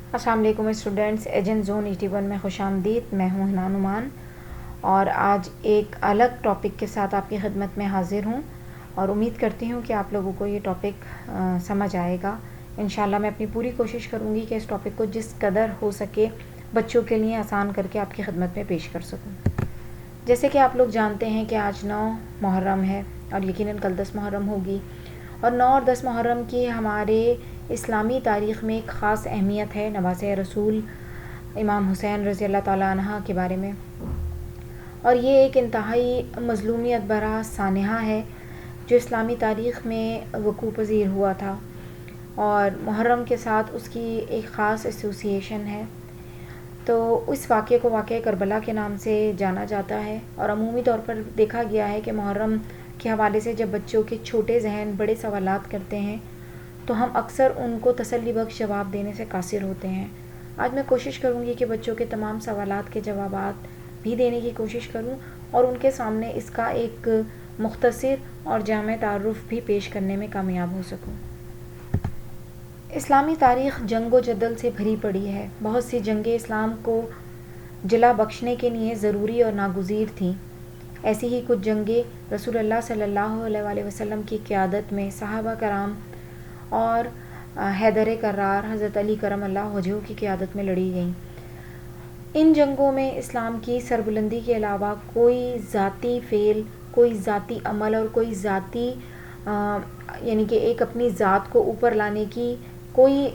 السلام علیکم students, agent zone 81 میں خوش آمدید۔ میں ہوں حنان نعمان اور آج ایک الگ ٹاپک کے ساتھ آپ کی خدمت میں حاضر ہوں اور امید کرتی ہوں کہ آپ لوگوں کو یہ ٹاپک سمجھ آئے گا۔ انشاءاللہ میں اپنی پوری کوشش کروں گی کہ اس ٹاپک کو جس قدر ہو سکے بچوں کے لیے آسان کر کے آپ کی خدمت میں پیش کر سکوں۔ جیسے کہ آپ لوگ جانتے ہیں کہ آج 9 محرم ہے اور یقیناً کل 10 محرم ہوگی، اور 9 اور 10 محرم کی ہمارے اسلامی تاریخ میں ایک خاص اہمیت ہے نواسۂ رسول امام حسین رضی اللہ تعالیٰ عنہ کے بارے میں، اور یہ ایک انتہائی مظلومیت بھرا سانحہ ہے جو اسلامی تاریخ میں وقوع پذیر ہوا تھا، اور محرم کے ساتھ اس کی ایک خاص ایسوسیشن ہے۔ تو اس واقعے کو واقعہ کربلا کے نام سے جانا جاتا ہے، اور عمومی طور پر دیکھا گیا ہے کہ محرم کے حوالے سے جب بچوں کے چھوٹے ذہن بڑے سوالات کرتے ہیں تو ہم اکثر ان کو تسلی بخش جواب دینے سے قاصر ہوتے ہیں۔ آج میں کوشش کروں گی کہ بچوں کے تمام سوالات کے جوابات بھی دینے کی کوشش کروں اور ان کے سامنے اس کا ایک مختصر اور جامع تعارف بھی پیش کرنے میں کامیاب ہو سکوں۔ اسلامی تاریخ جنگ و جدل سے بھری پڑی ہے۔ بہت سی جنگیں اسلام کو جلا بخشنے کے لیے ضروری اور ناگزیر تھیں۔ ایسی ہی کچھ جنگیں رسول اللہ صلی اللہ علیہ وآلہ وسلم کی قیادت میں صحابہ کرام اور حیدر کرار حضرت علی کرم اللہ وجہہ کی قیادت میں لڑی گئیں۔ ان جنگوں میں اسلام کی سربلندی کے علاوہ کوئی ذاتی فعل، کوئی ذاتی عمل اور کوئی ذاتی یعنی کہ ایک اپنی ذات کو اوپر لانے کی کوئی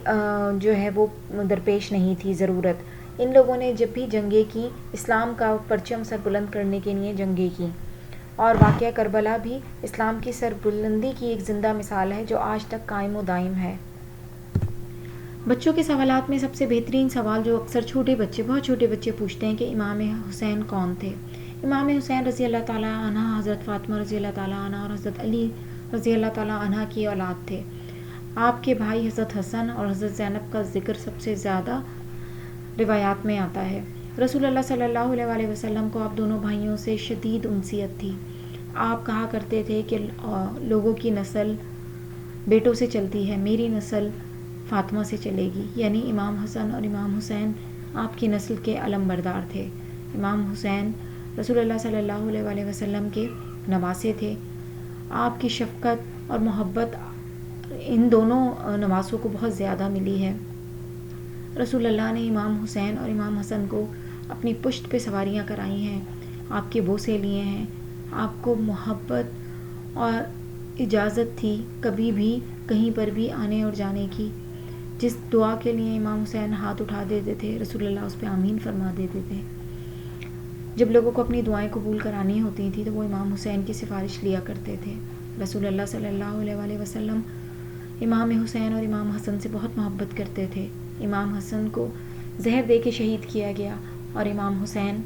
جو ہے وہ درپیش نہیں تھی ضرورت۔ ان لوگوں نے جب بھی جنگیں کی اسلام کا پرچم سربلند کرنے کے لیے جنگیں کی، اور واقعہ کربلا بھی اسلام کی سربلندی کی ایک زندہ مثال ہے جو آج تک قائم و دائم ہے۔ بچوں کے سوالات میں سب سے بہترین سوال جو اکثر چھوٹے بچے، بہت چھوٹے بچے پوچھتے ہیں کہ امام حسین کون تھے؟ امام حسین رضی اللہ تعالیٰ عنہ حضرت فاطمہ رضی اللہ تعالیٰ عنہ اور حضرت علی رضی اللہ تعالیٰ عنہ کی اولاد تھے۔ آپ کے بھائی حضرت حسن اور حضرت زینب کا ذکر سب سے زیادہ روایات میں آتا ہے۔ رسول اللہ صلی اللہ علیہ وآلہ وسلم کو آپ دونوں بھائیوں سے شدید انسیت تھی۔ آپ کہا کرتے تھے کہ لوگوں کی نسل بیٹوں سے چلتی ہے، میری نسل فاطمہ سے چلے گی، یعنی امام حسن اور امام حسین آپ کی نسل کے علم بردار تھے۔ امام حسین رسول اللہ صلی اللہ علیہ وآلہ وسلم کے نواسے تھے۔ آپ کی شفقت اور محبت ان دونوں نواسوں کو بہت زیادہ ملی ہے۔ رسول اللہ نے امام حسین اور امام حسن کو اپنی پشت پہ سواریاں کرائی ہیں، آپ کے بوسے لیے ہیں، آپ کو محبت اور اجازت تھی کبھی بھی کہیں پر بھی آنے اور جانے کی۔ جس دعا کے لیے امام حسین ہاتھ اٹھا دیتے تھے رسول اللہ اس پہ آمین فرما دیتے تھے۔ جب لوگوں کو اپنی دعائیں قبول کرانی ہوتی تھیں تو وہ امام حسین کی سفارش لیا کرتے تھے۔ رسول اللہ صلی اللہ علیہ وآلہ وسلم امام حسین اور امام حسن سے بہت محبت کرتے تھے۔ امام حسن کو زہر دے کے شہید کیا گیا اور امام حسین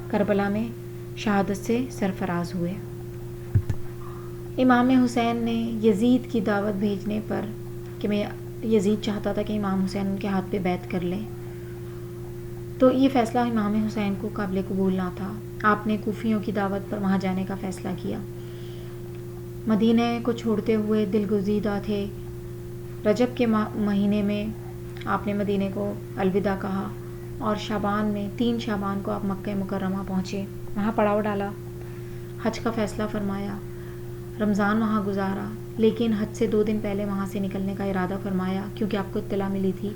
کربلا میں شہادت سے سرفراز ہوئے۔ امام حسین نے یزید کی دعوت بھیجنے پر کہ یزید چاہتا تھا کہ امام حسین ان کے ہاتھ پہ بیعت کر لیں، تو یہ فیصلہ امام حسین کو قابل قبول نہ تھا۔ آپ نے کوفیوں کی دعوت پر وہاں جانے کا فیصلہ کیا۔ مدینہ کو چھوڑتے ہوئے دلگزیدہ تھے۔ رجب کے مہینے میں آپ نے مدینہ کو الوداع کہا اور شعبان میں 3 شعبان کو آپ مکہ مکرمہ پہنچے، وہاں پڑاؤ ڈالا، حج کا فیصلہ فرمایا، رمضان وہاں گزارا، لیکن حج سے 2 دن پہلے وہاں سے نکلنے کا ارادہ فرمایا کیونکہ آپ کو اطلاع ملی تھی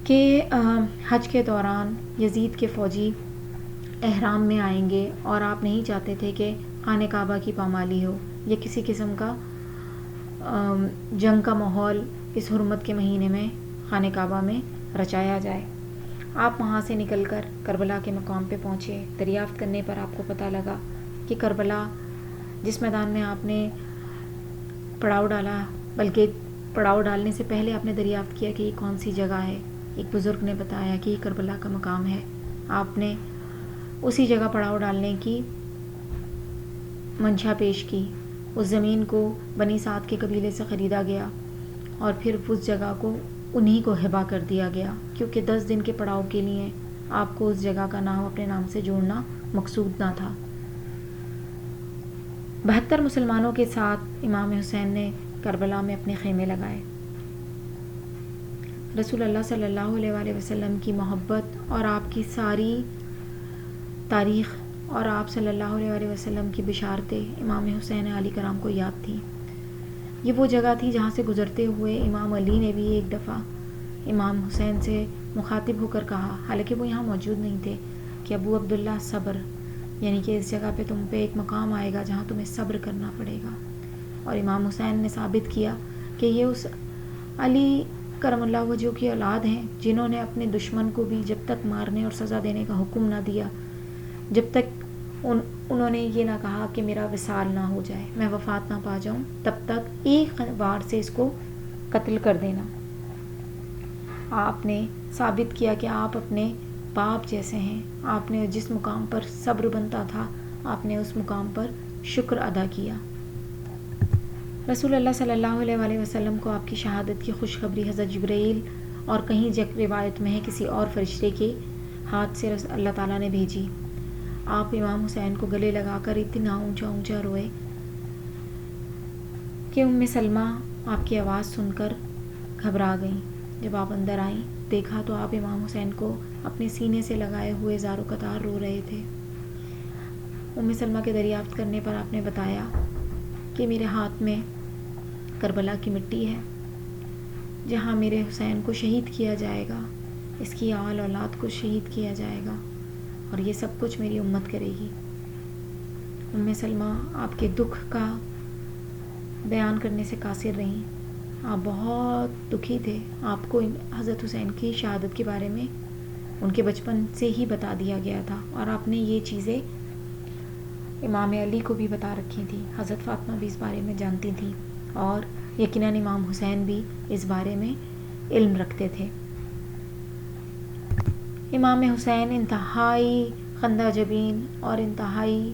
کہ حج کے دوران یزید کے فوجی احرام میں آئیں گے اور آپ نہیں چاہتے تھے کہ خانہ کعبہ کی پامالی ہو یا کسی قسم کا جنگ کا ماحول اس حرمت کے مہینے میں خانہ کعبہ میں رچایا جائے۔ آپ وہاں سے نکل کر کربلا کے مقام پہ پہنچے۔ دریافت کرنے پر آپ کو پتہ لگا کہ کربلا جس میدان میں آپ نے پڑاؤ ڈالا، بلکہ پڑاؤ ڈالنے سے پہلے آپ نے دریافت کیا کہ یہ کون سی جگہ ہے، ایک بزرگ نے بتایا کہ یہ کربلا کا مقام ہے۔ آپ نے اسی جگہ پڑاؤ ڈالنے کی منشا پیش کی۔ اس زمین کو بنی سعد کے قبیلے سے خریدا گیا اور پھر اس جگہ کو انہی کو ہبہ کر دیا گیا، کیونکہ 10 دن کے پڑاؤ کے لیے آپ کو اس جگہ کا نام اپنے نام سے جوڑنا مقصود نہ تھا۔ 72 مسلمانوں کے ساتھ امام حسین نے کربلا میں اپنے خیمے لگائے۔ رسول اللہ صلی اللہ علیہ وآلہ وسلم کی محبت اور آپ کی ساری تاریخ اور آپ صلی اللہ علیہ وآلہ وسلم کی بشارتیں امام حسین علی کرام کو یاد تھیں. یہ وہ جگہ تھی جہاں سے گزرتے ہوئے امام علی نے بھی ایک دفعہ امام حسین سے مخاطب ہو کر کہا، حالانکہ وہ یہاں موجود نہیں تھے، کہ ابو عبداللہ صبر، یعنی کہ اس جگہ پہ تم پہ ایک مقام آئے گا جہاں تمہیں صبر کرنا پڑے گا. اور امام حسین نے ثابت کیا کہ یہ اس علی کرم اللہ وجہہ کی اولاد ہیں جنہوں نے اپنے دشمن کو بھی جب تک مارنے اور سزا دینے کا حکم نہ دیا، جب تک انہوں نے یہ نہ کہا کہ میرا وصال نہ ہو جائے، میں وفات نہ پا جاؤں، تب تک ایک وار سے اس کو قتل کر دینا. آپ نے ثابت کیا کہ آپ اپنے باپ جیسے ہیں. آپ نے جس مقام پر صبر بنتا تھا، آپ نے اس مقام پر شکر ادا کیا. رسول اللہ صلی اللہ علیہ وآلہ وسلم کو آپ کی شہادت کی خوشخبری حضرت جبرائیل اور کہیں روایت میں ہے کسی اور فرشتے کے ہاتھ سے اللہ تعالیٰ نے بھیجی. آپ امام حسین کو گلے لگا کر اتنا اونچا اونچا روئے کہ ام سلمہ آپ کی آواز سن کر گھبرا گئیں. جب آپ اندر آئیں دیکھا تو آپ امام حسین کو اپنے سینے سے لگائے ہوئے زار و قطار رو رہے تھے. ام سلمہ کے دریافت کرنے پر آپ نے بتایا کہ میرے ہاتھ میں کربلا کی مٹی ہے جہاں میرے حسین کو شہید کیا جائے گا، اس کی آل اولاد کو شہید کیا جائے گا، اور یہ سب کچھ میری امت کرے گی. ام سلمہ آپ کے دکھ کا بیان کرنے سے قاصر رہیں. آپ بہت دکھی تھے. آپ کو حضرت حسین کی شہادت کے بارے میں ان کے بچپن سے ہی بتا دیا گیا تھا، اور آپ نے یہ چیزیں امام علی کو بھی بتا رکھی تھی. حضرت فاطمہ بھی اس بارے میں جانتی تھی، اور یقیناً امام حسین بھی اس بارے میں علم رکھتے تھے. امام حسین انتہائی خندہ جبین اور انتہائی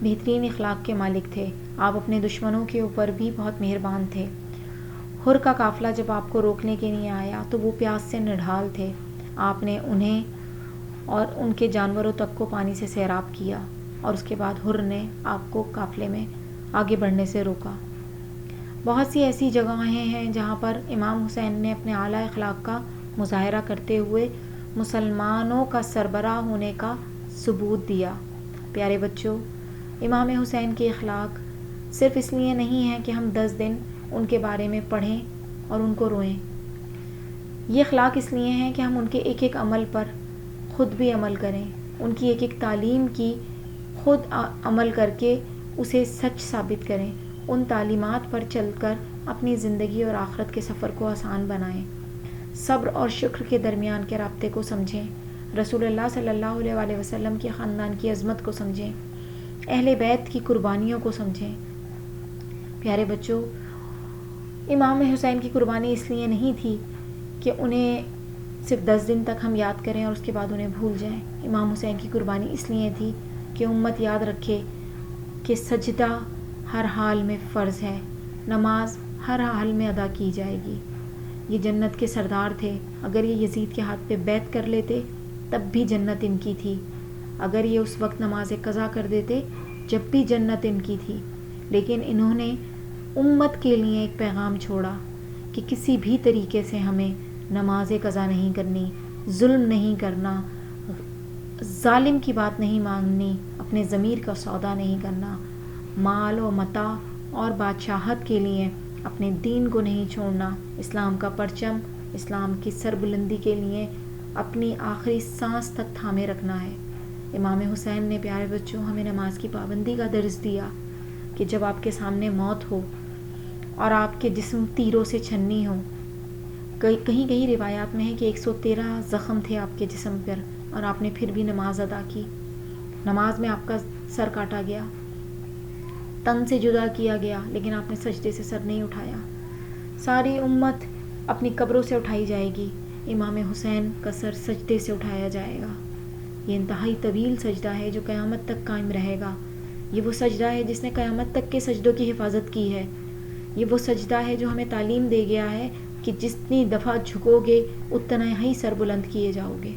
بہترین اخلاق کے مالک تھے. آپ اپنے دشمنوں کے اوپر بھی بہت مہربان تھے. حر کا قافلہ جب آپ کو روکنے کے لیے آیا تو وہ پیاس سے نڈھال تھے. آپ نے انہیں اور ان کے جانوروں تک کو پانی سے سیراب کیا، اور اس کے بعد حر نے آپ کو قافلے میں آگے بڑھنے سے روکا. بہت سی ایسی جگہیں ہیں جہاں پر امام حسین نے اپنے اعلیٰ اخلاق کا مظاہرہ کرتے ہوئے مسلمانوں کا سربراہ ہونے کا ثبوت دیا. پیارے بچوں، امام حسین کے اخلاق صرف اس لیے نہیں ہیں کہ ہم 10 دن ان کے بارے میں پڑھیں اور ان کو روئیں. یہ اخلاق اس لیے ہیں کہ ہم ان کے ایک ایک عمل پر خود بھی عمل کریں، ان کی ایک ایک تعلیم کی خود عمل کر کے اسے سچ ثابت کریں، ان تعلیمات پر چل کر اپنی زندگی اور آخرت کے سفر کو آسان بنائیں. صبر اور شکر کے درمیان کے رابطے کو سمجھیں. رسول اللہ صلی اللہ علیہ وآلہ وسلم کے خاندان کی عظمت کو سمجھیں. اہل بیت کی قربانیوں کو سمجھیں. پیارے بچوں، امام حسین کی قربانی اس لیے نہیں تھی کہ انہیں صرف 10 دن تک ہم یاد کریں اور اس کے بعد انہیں بھول جائیں. امام حسین کی قربانی اس لیے تھی کہ امت یاد رکھے کہ سجدہ ہر حال میں فرض ہے، نماز ہر حال میں ادا کی جائے گی. یہ جنت کے سردار تھے. اگر یہ یزید کے ہاتھ پہ بیعت کر لیتے تب بھی جنت ان کی تھی. اگر یہ اس وقت نماز قضا کر دیتے جب بھی جنت ان کی تھی. لیکن انہوں نے امت کے لیے ایک پیغام چھوڑا کہ کسی بھی طریقے سے ہمیں نماز قضا نہیں کرنی، ظلم نہیں کرنا، ظالم کی بات نہیں ماننی، اپنے ضمیر کا سودا نہیں کرنا، مال و متاع اور بادشاہت کے لیے اپنے دین کو نہیں چھوڑنا، اسلام کا پرچم، اسلام کی سربلندی کے لیے اپنی آخری سانس تک تھامے رکھنا ہے. امام حسین نے پیارے بچوں ہمیں نماز کی پابندی کا درس دیا کہ جب آپ کے سامنے موت ہو اور آپ کے جسم تیروں سے چھنی ہو. کہیں کہیں روایات میں ہے کہ 113 زخم تھے آپ کے جسم پر، اور آپ نے پھر بھی نماز ادا کی. نماز میں آپ کا سر کاٹا گیا، تن سے جدا کیا گیا، لیکن آپ نے سجدے سے سر نہیں اٹھایا. ساری امت اپنی قبروں سے اٹھائی جائے گی، امام حسین کا سر سجدے سے اٹھایا جائے گا. یہ انتہائی طویل سجدہ ہے جو قیامت تک قائم رہے گا. یہ وہ سجدہ ہے جس نے قیامت تک کے سجدوں کی حفاظت کی ہے. یہ وہ سجدہ ہے جو ہمیں تعلیم دے گیا ہے کہ جتنی دفعہ جھکو گے اتنا ہی سر بلند کیے جاؤ گے.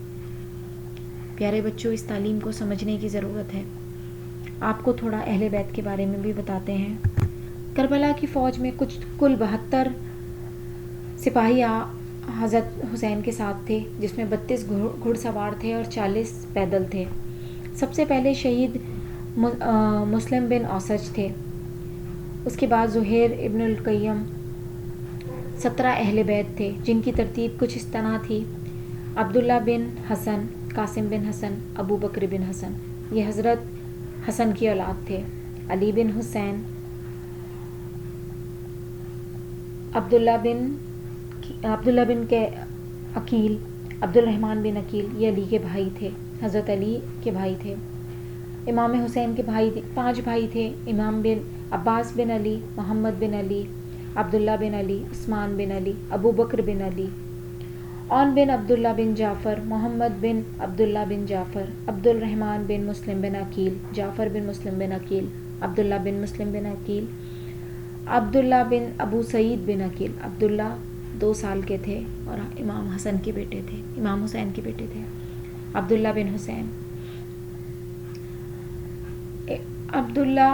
پیارے بچوں، اس تعلیم کو سمجھنے کی ضرورت ہے. آپ کو تھوڑا اہل بیت کے بارے میں بھی بتاتے ہیں. کربلا کی فوج میں کل 72 سپاہی حضرت حسین کے ساتھ تھے، جس میں 32 گھڑ سوار تھے اور 40 پیدل تھے۔ سب سے پہلے شہید مسلم بن اوسج تھے، اس کے بعد زہیر ابن القیم، 17 اہل بیت تھے جن کی ترتیب کچھ اس طرح تھی: عبداللہ بن حسن، قاسم بن حسن، ابو بکر بن حسن، یہ حضرت حسن کی اولاد تھے، علی بن حسین، عبداللہ بن عقیل، عبد الرحمن بن عقیل، یہ علی کے بھائی تھے، حضرت علی کے بھائی تھے۔ امام حسین کے بھائی 5 بھائی تھے: امام بن عباس بن علی، محمد بن علی، عبداللہ بن علی، عثمان بن علی، ابو بکر بن علی، اون بن عبداللہ بن جعفر، محمد بن عبداللہ بن جعفر، عبد الرحمن بن مسلم بن عقیل، جعفر بن مسلم بن عقیل، عبداللہ بن مسلم بن عقیل، عبداللہ بن ابو سعید بن عقیل۔ عبداللہ 2 سال کے تھے اور امام حسین کے بیٹے تھے۔ عبداللہ بن حسین، عبداللہ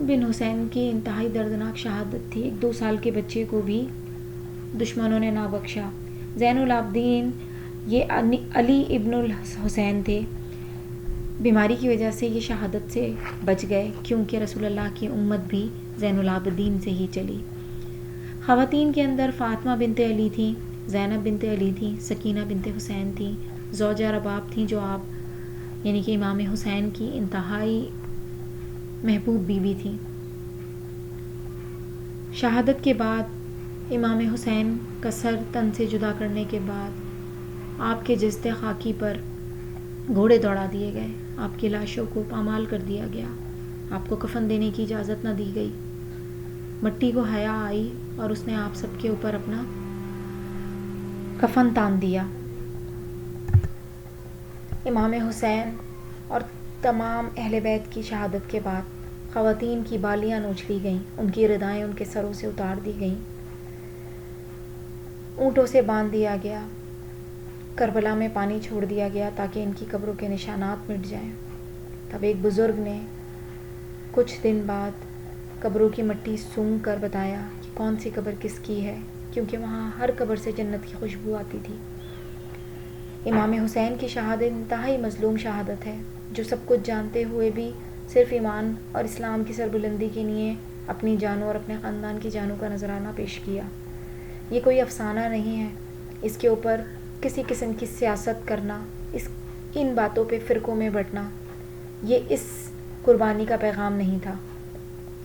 بن حسین کی انتہائی دردناک شہادت تھی۔ ایک 2 سال کے بچے کو بھی دشمنوں نے نہ بخشا۔ زین العابدین، یہ علی ابن الحسین تھے، بیماری کی وجہ سے یہ شہادت سے بچ گئے، کیونکہ رسول اللہ کی امت بھی زین العابدین سے ہی چلی۔ خواتین کے اندر فاطمہ بنت علی تھیں، زینب بنت علی تھیں، سکینہ بنت حسین تھیں، زوجہ رباب تھیں، جو آپ یعنی کہ امام حسین کی انتہائی محبوب بیوی تھیں۔ شہادت کے بعد امام حسین کا سر تن سے جدا کرنے کے بعد آپ کے جسد خاکی پر گھوڑے دوڑا دیے گئے، آپ کی لاشوں کو پامال کر دیا گیا، آپ کو کفن دینے کی اجازت نہ دی گئی۔ مٹی کو حیا آئی اور اس نے آپ سب کے اوپر اپنا کفن تان دیا۔ امام حسین اور تمام اہل بیت کی شہادت کے بعد خواتین کی بالیاں نوچ لی گئیں، ان کی ردائیں ان کے سروں سے اتار دی گئیں، اونٹوں سے باندھ دیا گیا، کربلا میں پانی چھوڑ دیا گیا تاکہ ان کی قبروں کے نشانات مٹ جائیں۔ تب ایک بزرگ نے کچھ دن بعد قبروں کی مٹی سونگھ کر بتایا کہ کون سی قبر کس کی ہے، کیونکہ وہاں ہر قبر سے جنت کی خوشبو آتی تھی۔ امام حسین کی شہادت انتہائی مظلوم شہادت ہے، جو سب کچھ جانتے ہوئے بھی صرف ایمان اور اسلام کی سربلندی کے لیے اپنی جانوں اور اپنے خاندان کی جانوں کا نذرانہ پیش کیا۔ یہ کوئی افسانہ نہیں ہے، اس کے اوپر کسی قسم کی سیاست کرنا، ان باتوں پہ فرقوں میں بٹنا، یہ اس قربانی کا پیغام نہیں تھا۔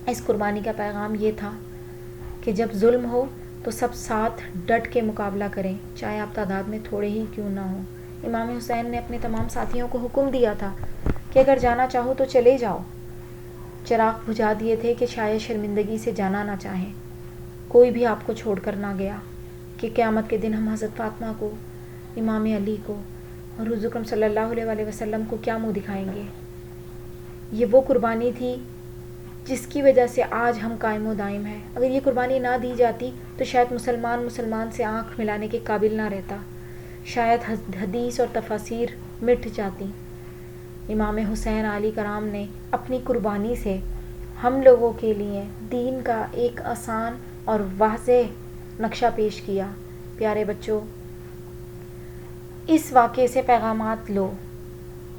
اس قربانی کا پیغام یہ تھا کہ جب ظلم ہو تو سب ساتھ ڈٹ کے مقابلہ کریں، چاہے آپ تعداد میں تھوڑے ہی کیوں نہ ہوں۔ امام حسین نے اپنے تمام ساتھیوں کو حکم دیا تھا کہ اگر جانا چاہو تو چلے جاؤ۔ چراغ بجھا دیے تھے کہ شاید شرمندگی سے جانا نہ چاہیں۔ کوئی بھی آپ کو چھوڑ کر نہ گیا کہ قیامت کے دن ہم حضرت فاطمہ کو، امام علی کو اور حضور اکرم صلی اللہ علیہ وسلم کو کیا منہ دکھائیں گے۔ یہ وہ قربانی تھی جس کی وجہ سے آج ہم قائم و دائم ہیں۔ اگر یہ قربانی نہ دی جاتی تو شاید مسلمان سے آنکھ ملانے کے قابل نہ رہتا، شاید حدیث اور تفاسیر مٹ جاتی۔ امام حسین علیہ کرام نے اپنی قربانی سے ہم لوگوں کے لیے دین کا ایک آسان اور واضح نقشہ پیش کیا۔ پیارے بچوں، اس واقعے سے پیغامات لو: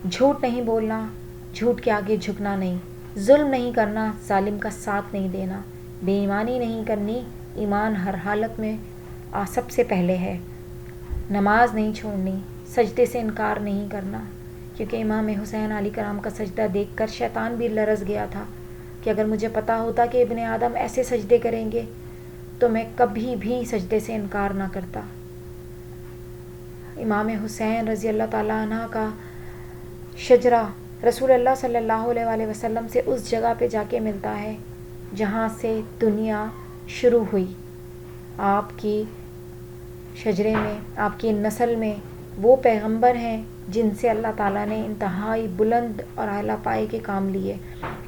جھوٹ نہیں بولنا، جھوٹ کے آگے جھکنا نہیں، ظلم نہیں کرنا، ظالم کا ساتھ نہیں دینا، بے ایمانی نہیں کرنی، ایمان ہر حالت میں سب سے پہلے ہے، نماز نہیں چھوڑنی، سجدے سے انکار نہیں کرنا، کیونکہ امام حسین علیہ کرام کا سجدہ دیکھ کر شیطان بھی لرز گیا تھا کہ اگر مجھے پتا ہوتا کہ ابن آدم ایسے سجدے کریں گے تو میں کبھی بھی سجدے سے انکار نہ کرتا۔ امام حسین رضی اللہ تعالیٰ عنہ کا شجرہ رسول اللہ صلی اللہ علیہ وسلم سے اس جگہ پہ جا کے ملتا ہے جہاں سے دنیا شروع ہوئی۔ آپ کی شجرے میں، آپ کی نسل میں وہ پیغمبر ہیں جن سے اللہ تعالیٰ نے انتہائی بلند اور اعلیٰ پائے کے کام لیے۔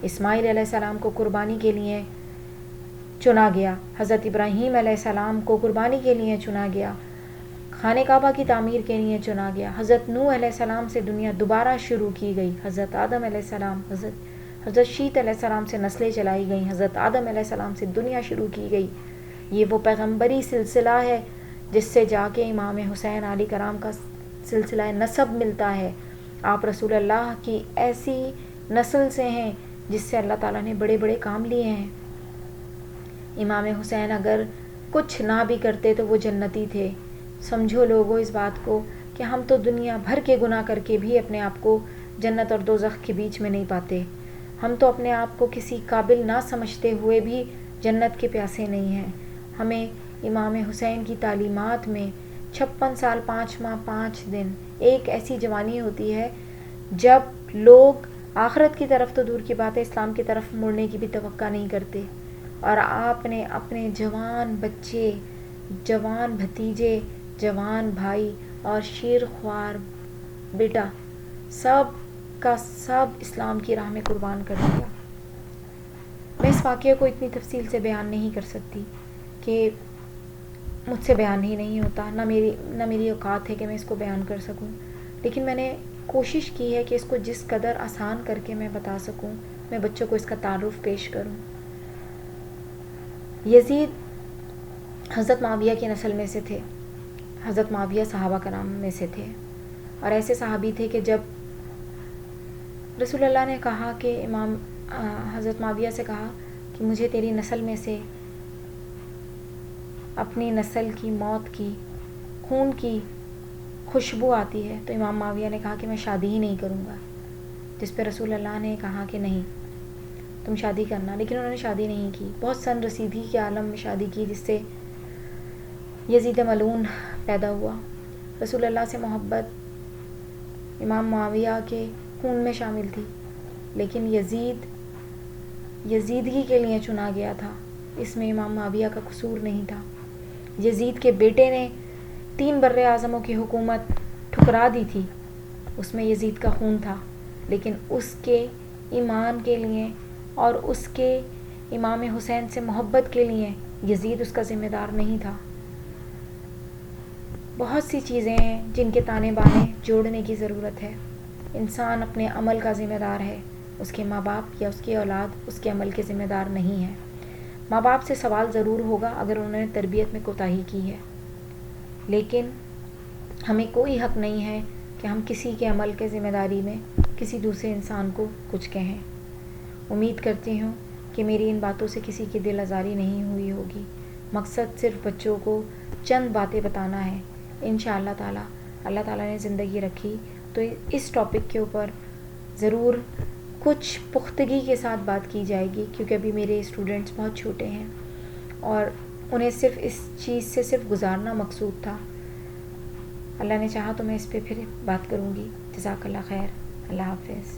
اسماعیل علیہ السلام کو قربانی کے لیے چنا گیا، حضرت ابراہیم علیہ السلام کو قربانی کے لیے چنا گیا، خانہ کعبہ کی تعمیر کے لیے چنا گیا، حضرت نوح علیہ السلام سے دنیا دوبارہ شروع کی گئی، حضرت آدم علیہ السلام، حضرت شیت علیہ السلام سے نسلیں چلائی گئیں، حضرت آدم علیہ السلام سے دنیا شروع کی گئی۔ یہ وہ پیغمبری سلسلہ ہے جس سے جا کے امام حسین علیہ کرام کا سلسلہ نسب ملتا ہے. آپ رسول اللہ کی ایسی نسل سے ہیں جس سے اللہ تعالیٰ نے بڑے بڑے کام لیے ہیں. امام حسین اگر کچھ نہ بھی کرتے تو وہ جنتی تھے. سمجھو لوگوں اس بات کو کہ ہم تو دنیا بھر کے گناہ کر کے بھی اپنے آپ کو جنت اور دوزخ کے بیچ میں نہیں پاتے. ہم تو اپنے آپ کو کسی قابل نہ سمجھتے ہوئے بھی جنت کے پیاسے نہیں ہیں. ہمیں امام حسین کی تعلیمات میں 56 سال 5 ماہ 5 دن ایک ایسی جوانی ہوتی ہے جب لوگ آخرت کی طرف تو دور کی بات ہے اسلام کی طرف مڑنے کی بھی توقع نہیں کرتے. اور آپ نے اپنے جوان بچے، جوان بھتیجے، جوان بھائی اور شیر خوار بیٹا سب کا سب اسلام کی راہ میں قربان کر دیا. میں اس واقعے کو اتنی تفصیل سے بیان نہیں کر سکتی کہ مجھ سے بیان ہی نہیں ہوتا، نہ میری اوقات ہے کہ میں اس کو بیان کر سکوں. لیکن میں نے کوشش کی ہے کہ اس کو جس قدر آسان کر کے میں بتا سکوں، میں بچوں کو اس کا تعارف پیش کروں. یزید حضرت معاویہ کی نسل میں سے تھے. حضرت معاویہ صحابہ کرام میں سے تھے اور ایسے صحابی تھے کہ جب رسول اللہ نے کہا کہ حضرت معاویہ سے کہا کہ مجھے تیری نسل میں سے اپنی نسل کی موت کی خون کی خوشبو آتی ہے، تو امام معاویہ نے کہا کہ میں شادی ہی نہیں کروں گا. جس پہ رسول اللہ نے کہا کہ نہیں تم شادی کرنا. لیکن انہوں نے شادی نہیں کی. بہت سن رسیدگی کے عالم میں شادی کی جس سے یزید ملعون پیدا ہوا. رسول اللہ سے محبت امام معاویہ کے خون میں شامل تھی، لیکن یزیدگی کے لیے چنا گیا تھا. اس میں امام معاویہ کا قصور نہیں تھا. یزید کے بیٹے نے 3 بر اعظموں کی حکومت ٹھکرا دی تھی، اس میں یزید کا خون تھا، لیکن اس کے ایمان کے لیے اور اس کے امام حسین سے محبت کے لیے یزید اس کا ذمہ دار نہیں تھا. بہت سی چیزیں ہیں جن کے تانے بانے جوڑنے کی ضرورت ہے. انسان اپنے عمل کا ذمہ دار ہے، اس کے ماں باپ یا اس کی اولاد اس کے عمل کے ذمہ دار نہیں ہے. ماں باپ سے سوال ضرور ہوگا اگر انہوں نے تربیت میں کوتاہی کی ہے، لیکن ہمیں کوئی حق نہیں ہے کہ ہم کسی کے عمل کے ذمہ داری میں کسی دوسرے انسان کو کچھ کہیں. امید کرتی ہوں کہ میری ان باتوں سے کسی کی دل آزاری نہیں ہوئی ہوگی. مقصد صرف بچوں کو چند باتیں بتانا ہے. انشاءاللہ تعالیٰ اللہ تعالیٰ نے زندگی رکھی تو اس ٹاپک کے اوپر ضرور کچھ پختگی کے ساتھ بات کی جائے گی، کیونکہ ابھی میرے اسٹوڈنٹس بہت چھوٹے ہیں اور انہیں صرف اس چیز سے صرف گزارنا مقصود تھا. اللہ نے چاہا تو میں اس پہ پھر بات کروں گی. جزاک اللہ خیر. اللہ حافظ.